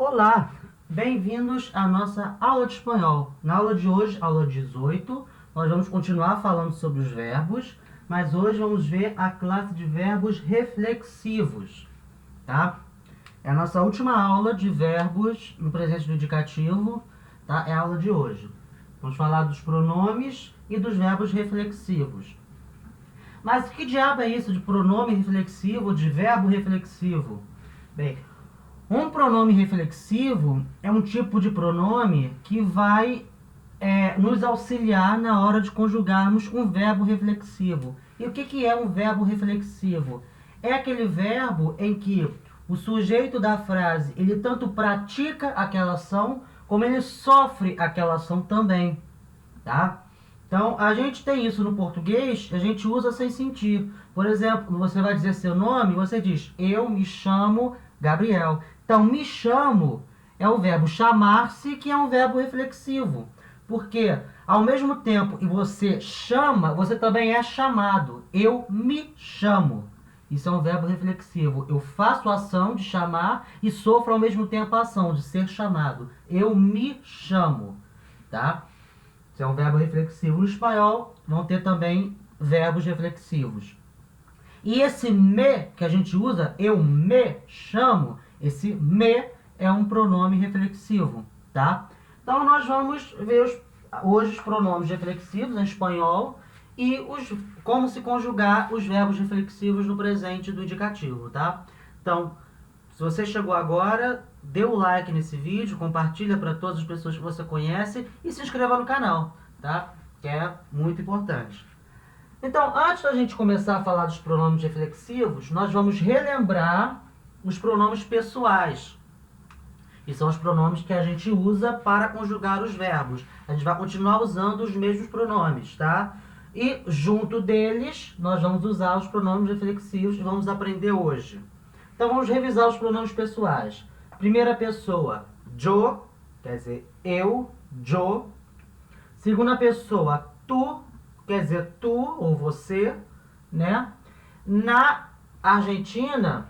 Olá, bem-vindos à nossa aula de espanhol. Na aula de hoje, aula 18, nós vamos continuar falando sobre os verbos, mas hoje vamos ver a classe de verbos reflexivos, tá? É a nossa última aula de verbos no presente do indicativo, tá? É a aula de hoje. Vamos falar dos pronomes e dos verbos reflexivos. Mas que diabo é isso de pronome reflexivo, de verbo reflexivo? Bem, um pronome reflexivo é um tipo de pronome que vai nos auxiliar na hora de conjugarmos um verbo reflexivo. E o que é um verbo reflexivo? É aquele verbo em que o sujeito da frase ele tanto pratica aquela ação, como ele sofre aquela ação também. Tá? Então, a gente tem isso no português, a gente usa sem sentir. Por exemplo, você vai dizer seu nome, você diz, eu me chamo Gabriel. Então, me chamo é o verbo chamar-se, que é um verbo reflexivo. Porque, ao mesmo tempo que você chama, você também é chamado. Eu me chamo. Isso é um verbo reflexivo. Eu faço a ação de chamar e sofro ao mesmo tempo a ação de ser chamado. Eu me chamo. Tá? Isso é um verbo reflexivo. No espanhol, vão ter também verbos reflexivos. E esse me que a gente usa, eu me chamo, esse me é um pronome reflexivo, tá? Então, nós vamos ver hoje os pronomes reflexivos em espanhol e como se conjugar os verbos reflexivos no presente do indicativo, tá? Então, se você chegou agora, dê o like nesse vídeo, compartilha para todas as pessoas que você conhece e se inscreva no canal, tá? Que é muito importante. Então, antes da gente começar a falar dos pronomes reflexivos, nós vamos relembrar os pronomes pessoais. Que são os pronomes que a gente usa para conjugar os verbos. A gente vai continuar usando os mesmos pronomes, tá? E junto deles, nós vamos usar os pronomes reflexivos e vamos aprender hoje. Então, vamos revisar os pronomes pessoais. Primeira pessoa, yo, quer dizer eu, yo. Segunda pessoa, tu, quer dizer tu ou você, né? Na Argentina,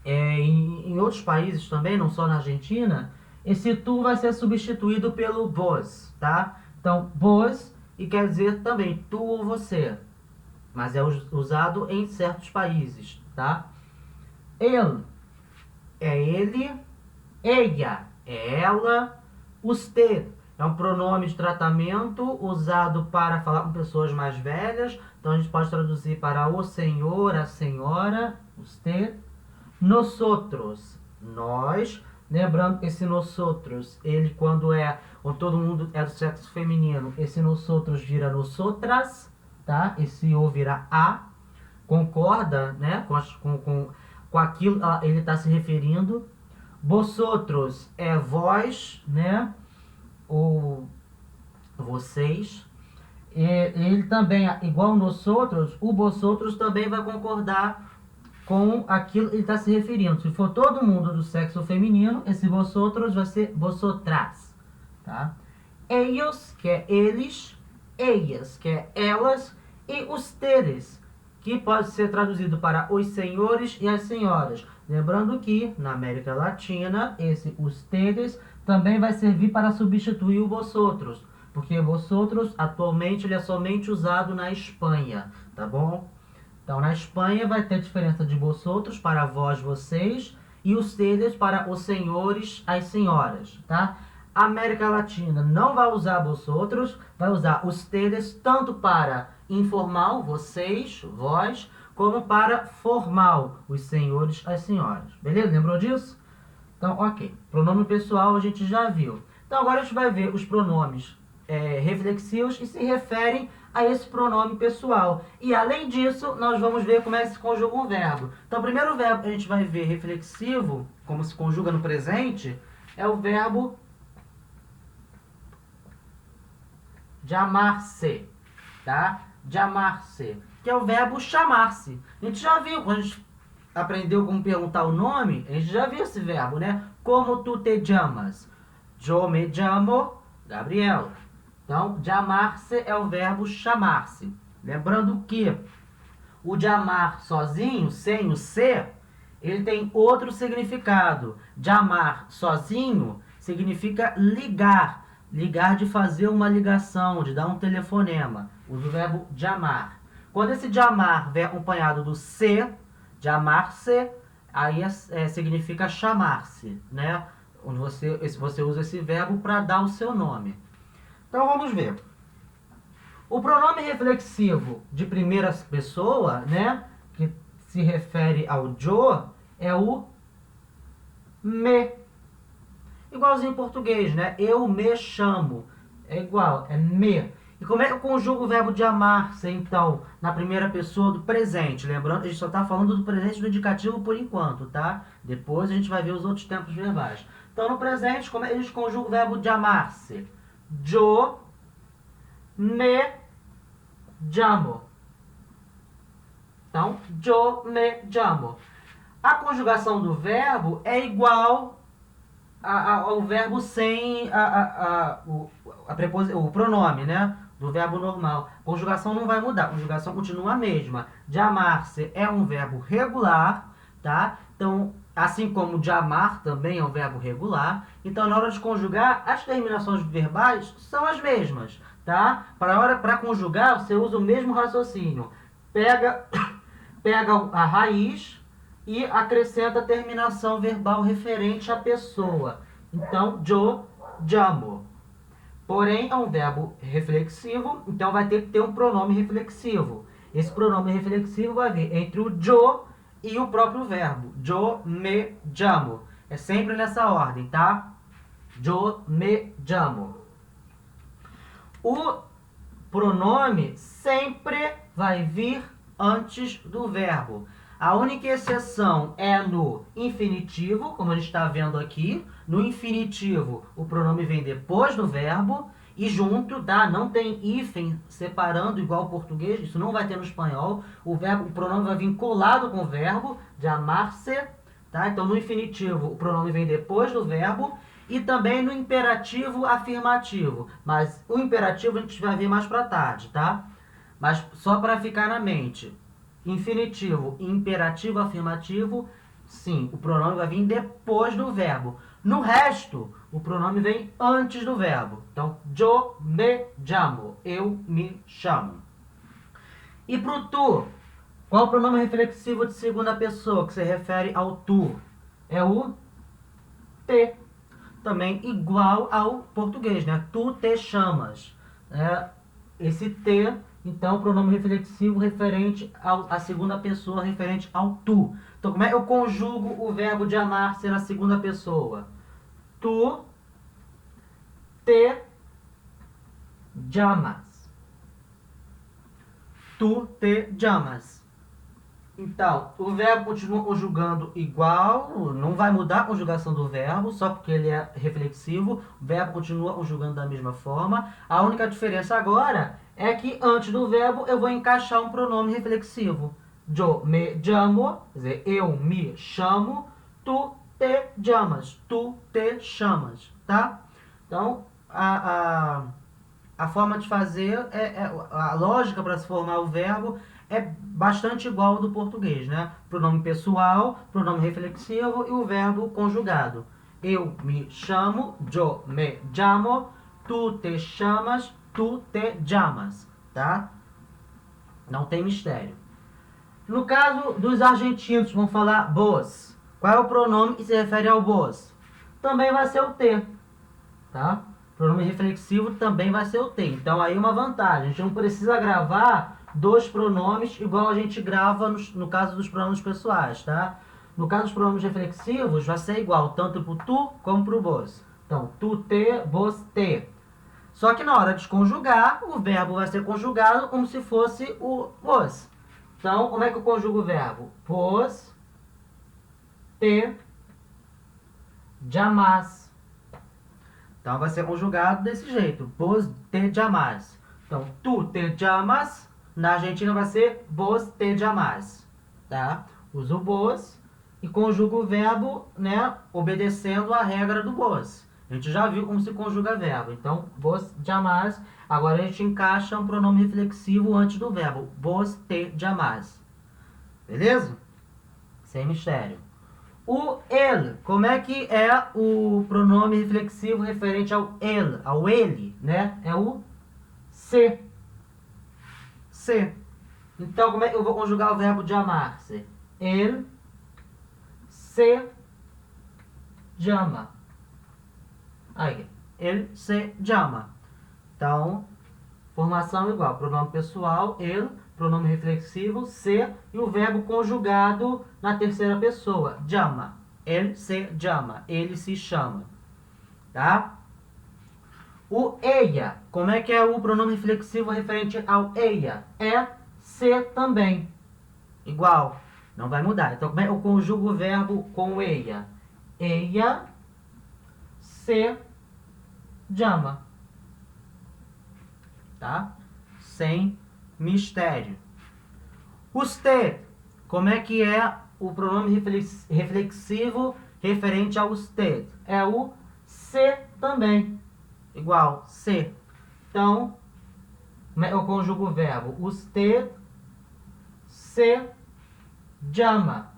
em outros países também, não só na Argentina, esse tu vai ser substituído pelo vos, tá? Então, vos, e quer dizer também tu ou você, mas é usado em certos países, tá? Ele é ele, ella é ela, usted é um pronome de tratamento usado para falar com pessoas mais velhas. Então, a gente pode traduzir para o senhor, a senhora, usted. Nosotros, nós. Lembrando que esse nosotros, ele quando todo mundo é do sexo feminino, esse nosotros vira nosotras, tá? Esse o vira a. Concorda, né? Com aquilo ele está se referindo. Vosotros é vós, né? Ou vocês. Ele também, igual nós outros, o vosotros também vai concordar com aquilo que ele está se referindo. Se for todo mundo do sexo feminino, esse vosotros vai ser vosotras, tá? Ellos, que é eles, ellas, que é elas, e ustedes, que pode ser traduzido para os senhores e as senhoras. Lembrando que, na América Latina, esse ustedes também vai servir para substituir o vosotros, porque vosotros, atualmente, ele é somente usado na Espanha, tá bom? Então, na Espanha vai ter diferença de vosotros para vós, vocês, e ustedes para os senhores, as senhoras, tá? A América Latina não vai usar vosotros, vai usar ustedes tanto para informal, vocês, vós, como para formal, os senhores, as senhoras. Beleza? Lembrou disso? Então, ok. Pronome pessoal a gente já viu. Então, agora a gente vai ver os pronomes reflexivos que se referem a esse pronome pessoal. E, além disso, nós vamos ver como é que se conjuga um verbo. Então, o primeiro verbo que a gente vai ver reflexivo, como se conjuga no presente, é o verbo chamar-se, tá? Chamar-se, que é o verbo chamar-se. A gente já viu, quando a gente aprendeu como perguntar o nome, a gente já viu esse verbo, né? Como tu te llamas? Yo me llamo Gabriel. Então, chamar-se é o verbo chamar-se. Lembrando que o chamar sozinho, sem o ser, ele tem outro significado. Llamar sozinho significa ligar. Ligar de fazer uma ligação, de dar um telefonema. Usa o verbo llamar. Quando esse llamar vier acompanhado do se, llamar-se, aí significa chamar-se, né? Onde você usa esse verbo para dar o seu nome. Então vamos ver. O pronome reflexivo de primeira pessoa, né, que se refere ao yo, é o me. Igualzinho em português, né? Eu me chamo. É igual, é me. E como é que eu conjugo o verbo de amar-se, então, na primeira pessoa do presente? Lembrando, a gente só está falando do presente do indicativo por enquanto, tá? Depois a gente vai ver os outros tempos verbais. Então, no presente, como é que a gente conjuga o verbo de amar-se? Yo me llamo. Então, yo me llamo. A conjugação do verbo é igual ao verbo sem o pronome, né? Do verbo normal. A conjugação não vai mudar, a conjugação continua a mesma. Llamar-se é um verbo regular, tá? Então, assim como llamar também é um verbo regular. Então, na hora de conjugar, as terminações verbais são as mesmas, tá? Para conjugar, você usa o mesmo raciocínio. Pega a raiz e acrescenta a terminação verbal referente à pessoa. Então, yo llamo. Porém, é um verbo reflexivo, então vai ter que ter um pronome reflexivo. Esse pronome reflexivo vai vir entre o yo e o próprio verbo. Yo me llamo. É sempre nessa ordem, tá? Yo me llamo. O pronome sempre vai vir antes do verbo. A única exceção é no infinitivo, como a gente está vendo aqui. No infinitivo, o pronome vem depois do verbo e junto, tá? Não tem hífen separando igual o português, isso não vai ter no espanhol. O pronome vai vir colado com o verbo, de amar-se, tá? Então, no infinitivo, o pronome vem depois do verbo e também no imperativo afirmativo. Mas o imperativo a gente vai ver mais para tarde, tá? Mas só para ficar na mente. Infinitivo e imperativo afirmativo, sim, o pronome vai vir depois do verbo. No resto, o pronome vem antes do verbo. Então, yo me llamo, eu me chamo. E pro tu, qual o pronome reflexivo de segunda pessoa que se refere ao tu? É o te. Também igual ao português, né? Tu te chamas. Esse te, então, pronome reflexivo referente à segunda pessoa, referente ao tu. Então, como é que eu conjugo o verbo de amar-se na segunda pessoa? Tu te llamas. Tu te llamas. Então, o verbo continua conjugando igual, não vai mudar a conjugação do verbo, só porque ele é reflexivo, o verbo continua conjugando da mesma forma. A única diferença agora é que antes do verbo eu vou encaixar um pronome reflexivo. Yo me llamo, quer dizer, eu me chamo, tu te llamas, tu te chamas, tá? Então, a forma de fazer, a lógica para se formar o verbo é bastante igual ao do português, né? Pronome pessoal, pronome reflexivo e o verbo conjugado. Eu me chamo, yo me llamo, tu te chamas, tu te llamas, tá? Não tem mistério. No caso dos argentinos, vamos falar vos. Qual é o pronome que se refere ao vos? Também vai ser o te, tá? Pronome reflexivo também vai ser o te. Então aí uma vantagem, a gente não precisa gravar dois pronomes igual a gente grava no caso dos pronomes pessoais, tá? No caso dos pronomes reflexivos vai ser igual tanto para o tu como para o vos. Então, tu te, vos te. Só que na hora de conjugar, o verbo vai ser conjugado como se fosse o vos. Então, como é que eu conjugo o verbo? Vos te llamas. Então, vai ser conjugado desse jeito. Vos te llamas. Então, tu te llamas. Na Argentina vai ser vos te llamas. Tá? Uso o vos e conjugo o verbo, né, obedecendo a regra do vos. A gente já viu como se conjuga verbo. Então, vos llamas. Agora a gente encaixa um pronome reflexivo antes do verbo. Vos te llamas. Beleza? Sem mistério. O ele, como é que é o pronome reflexivo referente ao ele, né? É o se. Se. Então, como é que eu vou conjugar o verbo de amar-se? Ele se llama. Aí, ele se llama. Então, formação igual. Pronome pessoal, ele. Pronome reflexivo, se. E o verbo conjugado na terceira pessoa, llama. Ele se llama. Ele se chama. Tá? O ella. Como é que é o pronome reflexivo referente ao ella? É se também. Igual. Não vai mudar. Então, como é que eu conjugo o verbo com ella? Ella se llama. Tá? Sem mistério. Usted. Como é que é o pronome reflexivo referente ao usted? É o se também. Igual, se. Então, como é que eu conjugo o verbo? Usted se llama.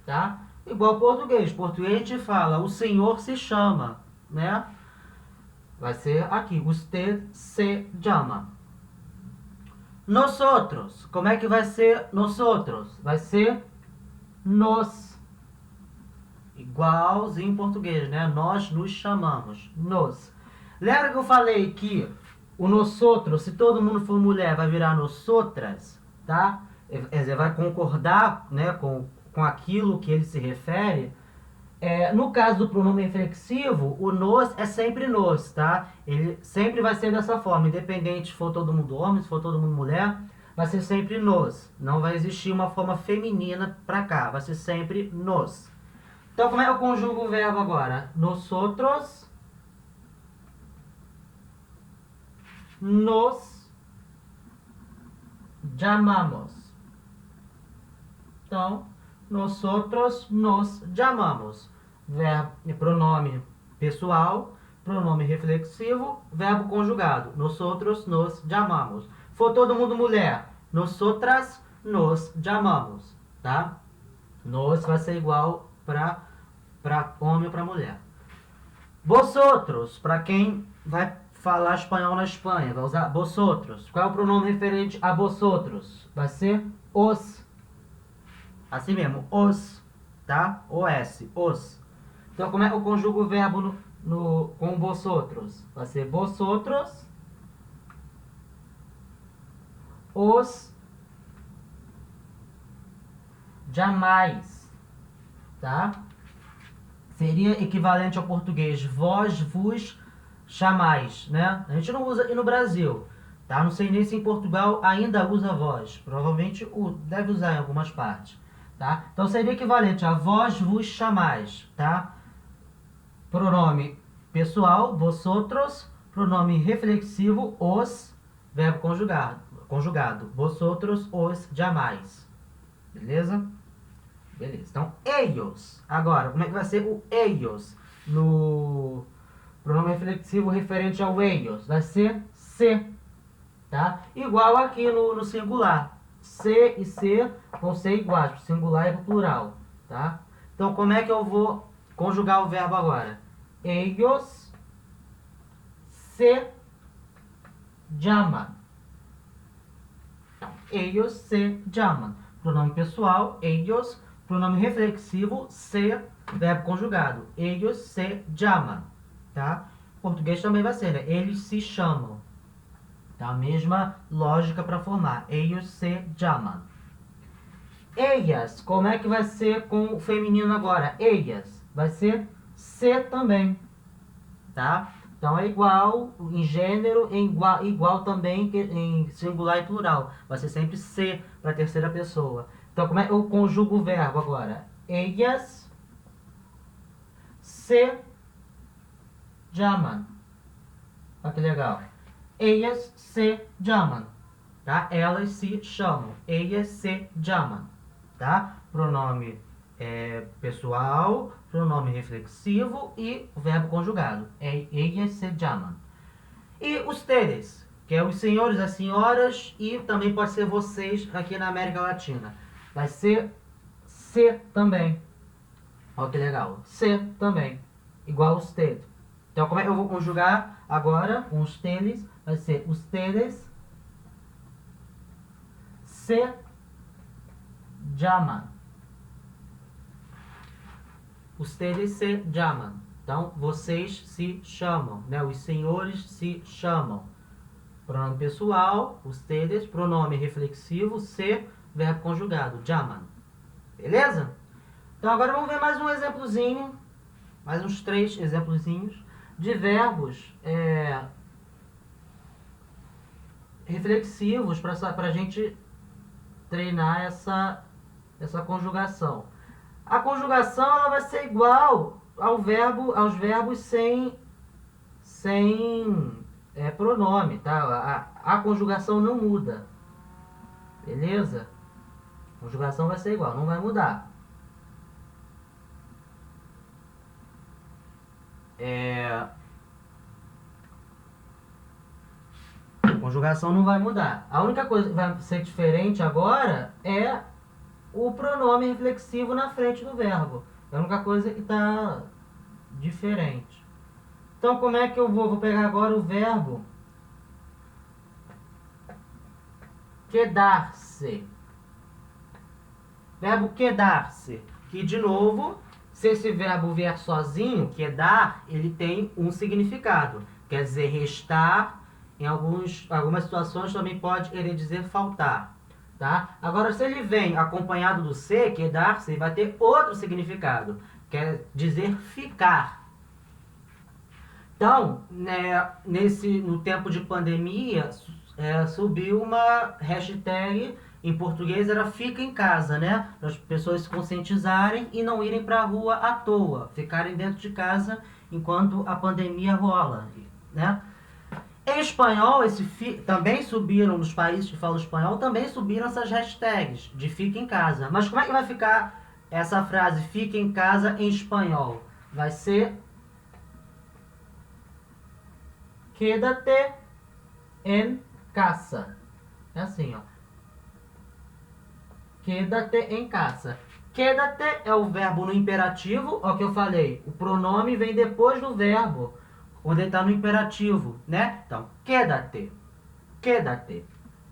Tá? Igual português. Português a gente fala, o senhor se chama, né? Vai ser aqui, usted se llama. Nosotros. Como é que vai ser nosotros? Vai ser nos. Igualzinho em português, né? Nós nos chamamos. Nos. Lembra que eu falei que o nosotros, se todo mundo for mulher, vai virar nosotras, tá? Você vai concordar, né, com aquilo que ele se refere. No caso do pronome reflexivo, o nos é sempre nos, tá? Ele sempre vai ser dessa forma, independente se for todo mundo homem, se for todo mundo mulher, vai ser sempre nos. Não vai existir uma forma feminina pra cá, vai ser sempre nos. Então, como é que eu conjugo o verbo agora? Nosotros nos llamamos. Então, nosotros nos llamamos. Verbo, pronome pessoal, pronome reflexivo, verbo conjugado. Nosotros nos llamamos. For todo mundo mulher, nosotras nos llamamos, tá? Nos vai ser igual para homem ou para mulher. Vosotros, para quem vai falar espanhol na Espanha, vai usar vosotros. Qual é o pronome referente a vosotros? Vai ser os. Assim mesmo, os, tá? OS, os. Então, como é que eu conjugo o verbo com vosotros? Vai ser vosotros, os, jamais, tá? Seria equivalente ao português vós, vos, chamais, né? A gente não usa aqui no Brasil, tá? Não sei nem se em Portugal ainda usa vós. Provavelmente deve usar em algumas partes. Tá? Então seria equivalente a vós vos chamais, tá? Pronome pessoal, vosotros, pronome reflexivo, os, verbo conjugado, vosotros, os, jamais. Beleza? Beleza. Então, ellos. Agora, como é que vai ser o ellos? No pronome reflexivo referente ao ellos, vai ser se, tá? Igual aqui no singular. Se e se vão ser iguais, para o singular e para o plural, tá? Então, como é que eu vou conjugar o verbo agora? Ellos se llaman. Ellos se llaman. Pronome pessoal, ellos. Pronome reflexivo, se, verbo conjugado. Ellos se llaman, tá? Português também vai ser, né? Eles se chamam. Tá? A mesma lógica para formar. Ellos se llaman. Ellas. Como é que vai ser com o feminino agora? Ellas. Vai ser se também. Tá? Então é igual em gênero, igual também em singular e plural. Vai ser sempre se para a terceira pessoa. Então como é que eu conjugo o verbo agora? Ellas se llaman. Olha que legal. Ellas se llaman, tá? Elas se chamam. Ellas se llaman, tá? Pronome pessoal, pronome reflexivo e o verbo conjugado. Ellas se llaman. E ustedes, que é os senhores, as senhoras e também pode ser vocês aqui na América Latina. Vai ser Se também. Olha que legal. Se também. Igual usted. Então, como é que eu vou conjugar agora com ustedes? Vai ser ustedes se llaman. Ustedes se llaman. Então, vocês se chamam, né? Os senhores se chamam. Pronome pessoal, ustedes, pronome reflexivo, se, verbo conjugado, llaman. Beleza? Então, agora vamos ver mais um exemplozinho, mais uns 3 exemplozinhos de verbos reflexivos para a gente treinar essa conjugação. A conjugação ela vai ser igual aos verbos sem pronome, tá? A conjugação não muda. Beleza? A conjugação vai ser igual, não vai mudar. A conjugação não vai mudar. A única coisa que vai ser diferente agora é o pronome reflexivo na frente do verbo. É a única coisa que está diferente. Então, como é que eu vou? Vou pegar agora o verbo quedar-se. Verbo quedar-se. Que, de novo, se esse verbo vier sozinho, quedar, ele tem um significado. Quer dizer, restar. Em algumas situações também pode querer dizer faltar. Tá? Agora, se ele vem acompanhado do se, quedar-se, vai ter outro significado. Quer dizer ficar. Então, né, no tempo de pandemia, subiu uma hashtag, em português era fica em casa, né? Para as pessoas se conscientizarem e não irem para a rua à toa. Ficarem dentro de casa enquanto a pandemia rola, né? Em espanhol, também subiram, nos países que falam espanhol, também subiram essas hashtags de fica em casa. Mas como é que vai ficar essa frase fica em casa em espanhol? Vai ser quédate en casa. É assim, ó. Quédate em casa. Quédate é o verbo no imperativo, ó que eu falei. O pronome vem depois do verbo, quando ele está no imperativo, né? Então, quédate. Quédate.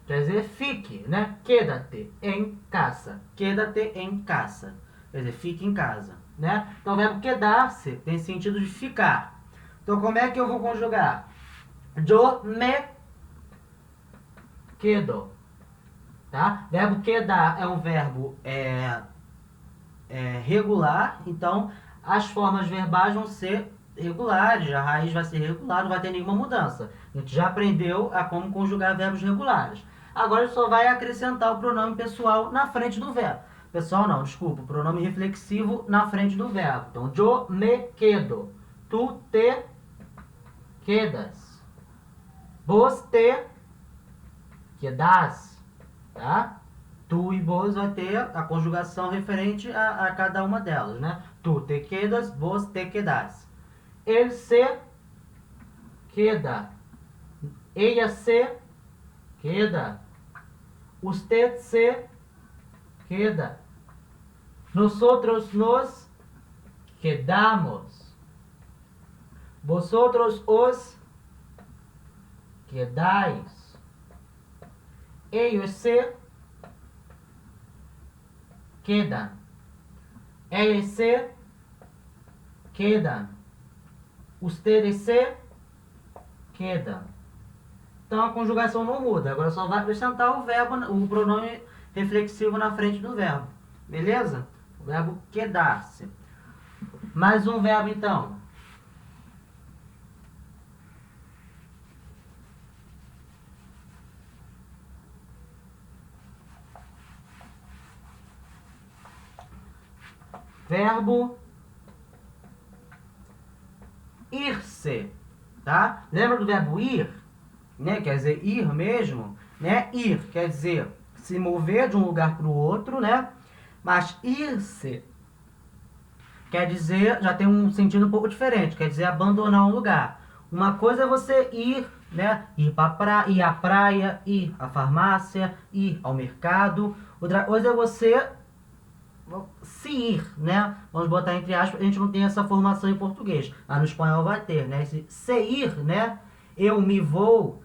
Quer dizer, fique, né? Quédate em casa. Quédate em casa. Quer dizer, fique em casa, né? Então, o verbo quedar-se tem sentido de ficar. Então, como é que eu vou conjugar? Yo me quedo. Tá? Verbo quedar é um verbo regular, então as formas verbais vão ser regulares, a raiz vai ser regular, não vai ter nenhuma mudança. A gente já aprendeu a como conjugar verbos regulares. Agora só vai acrescentar o pronome pessoal na frente do verbo. Pessoal não, desculpa, o pronome reflexivo na frente do verbo. Então, yo me quedo, tu te quedas, vos te quedas, tá? Tu e vos vai ter a conjugação referente a cada uma delas, né? Tu te quedas, vos te quedas. Ele se queda. Ella se queda. Usted se queda. Nosotros nos quedamos. Vosotros os quedáis. Ellos se quedan. Ellas se quedan. Ustedes se quedan. Então a conjugação não muda. Agora só vai acrescentar o verbo, o pronome reflexivo na frente do verbo. Beleza? O verbo quedar-se. Mais um verbo então. Verbo ir-se, tá? Lembra do verbo ir? Né? Quer dizer ir mesmo, né? Ir quer dizer se mover de um lugar para o outro, né? Mas ir-se quer dizer, já tem um sentido um pouco diferente, quer dizer abandonar um lugar. Uma coisa é você ir, né? Ir à praia, ir à farmácia, ir ao mercado. Outra coisa é você se ir, né? Vamos botar entre aspas, a gente não tem essa formação em português. No espanhol vai ter, né? Esse se ir, né? Eu me vou,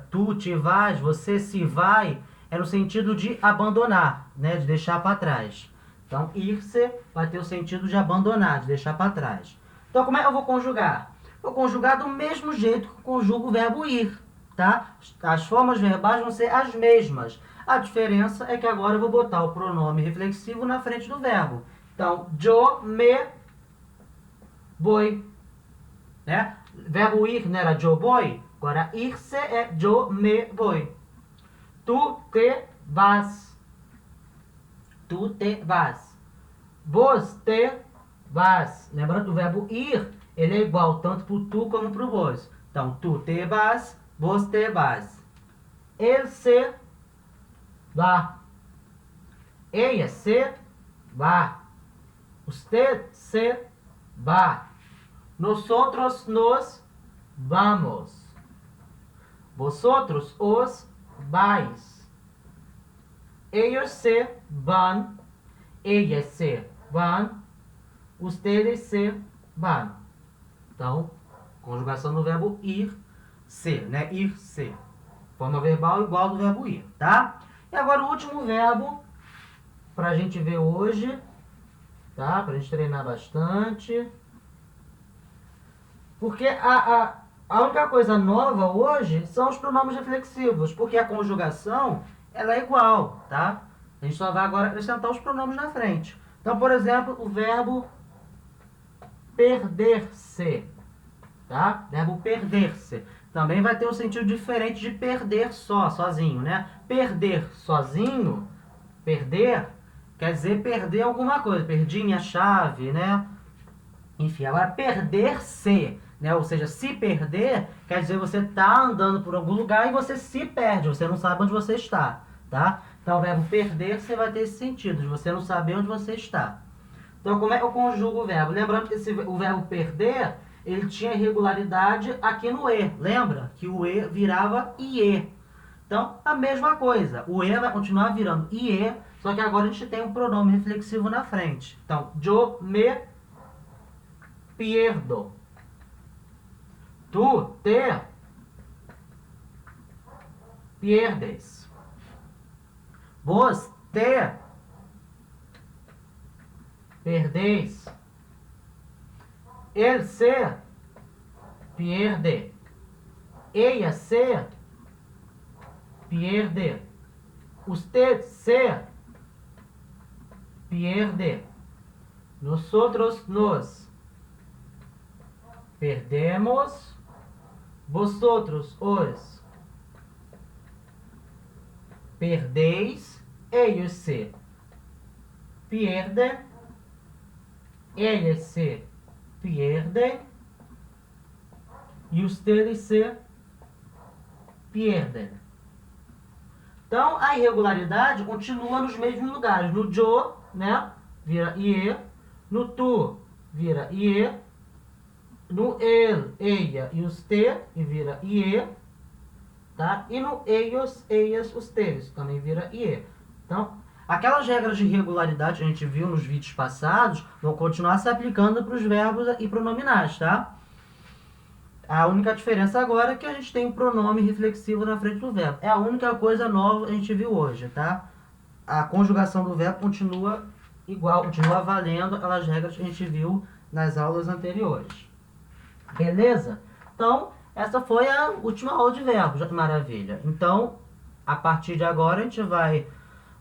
tu te vais, você se vai, é no sentido de abandonar, né? De deixar para trás. Então, ir-se vai ter o sentido de abandonar, de deixar para trás. Então, como é que eu vou conjugar? Vou conjugar do mesmo jeito que eu conjugo o verbo ir, tá? As formas verbais vão ser as mesmas. A diferença é que agora eu vou botar o pronome reflexivo na frente do verbo. Então, yo me voy. Né? Verbo ir não era yo voy. Agora, ir-se é yo me voy. Tu te vas. Tu te vas. Vos te vas. Lembrando que o verbo ir, ele é igual tanto para o tu como para o vos. Então, tu te vas, vos te vas. Ele se va. Ella se va. Usted se va. Nosotros nos vamos. Vosotros os vais. Ellos se van. Ellas se van. Ustedes se van. Então, conjugação do verbo ir, ser, né? Ir, ser. Forma verbal igual do verbo ir, tá? E agora o último verbo pra gente ver hoje, tá? Pra gente treinar bastante. Porque a única coisa nova hoje são os pronomes reflexivos, porque a conjugação, ela é igual, tá? A gente só vai agora acrescentar os pronomes na frente. Então, por exemplo, o verbo perder-se, tá? Verbo perder-se. Também vai ter um sentido diferente de perder sozinho, né? Perder sozinho, perder, quer dizer perder alguma coisa. Perdi minha chave, né? Enfim, agora perder-se, né? Ou seja, se perder, quer dizer você tá andando por algum lugar e você se perde, você não sabe onde você está, tá? Então, o verbo perder-se vai ter esse sentido, de você não saber onde você está. Então, como é que eu conjugo o verbo? Lembrando que o verbo perder, ele tinha irregularidade aqui no E. Lembra? Que o E virava IE. Então, a mesma coisa. O E vai continuar virando IE, só que agora a gente tem um pronome reflexivo na frente. Então, yo me pierdo. Tu te pierdes. Vos te perdeis. Él se pierde. Ella se pierde. Usted se pierde. Nosotros nos perdemos. Vosotros os perdeis. Ellos se pierden. Ellas se pierden. E ustedes se pierden. Então, a irregularidade continua nos mesmos lugares. No yo, né, vira ie. No tu, vira ie. No el, ella e usted, e vira ie. Tá? E no ellos, ellas, ustedes, também vira ie. Então, aquelas regras de irregularidade que a gente viu nos vídeos passados vão continuar se aplicando para os verbos e pronominais, tá? A única diferença agora é que a gente tem um pronome reflexivo na frente do verbo. É a única coisa nova que a gente viu hoje, tá? A conjugação do verbo continua igual, continua valendo aquelas regras que a gente viu nas aulas anteriores. Beleza? Então, essa foi a última aula de verbos. Maravilha. Então, a partir de agora a gente vai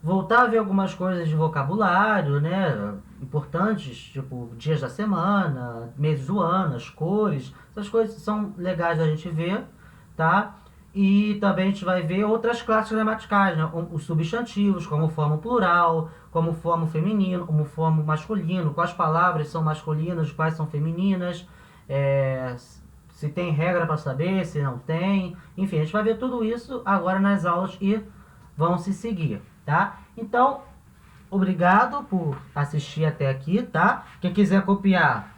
voltar a ver algumas coisas de vocabulário, né? Importantes, tipo dias da semana, meses do ano, as cores. Essas coisas são legais da gente ver, tá? E também a gente vai ver outras classes gramaticais, né? Os substantivos, como forma plural, como forma feminino, como forma masculino, quais palavras são masculinas, quais são femininas, se tem regra para saber, se não tem. Enfim, a gente vai ver tudo isso agora nas aulas e vão se seguir, tá? Então, obrigado por assistir até aqui, tá? Quem quiser copiar,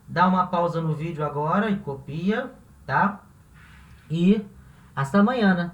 dá uma pausa no vídeo agora e copia, tá? E hasta amanhã, né?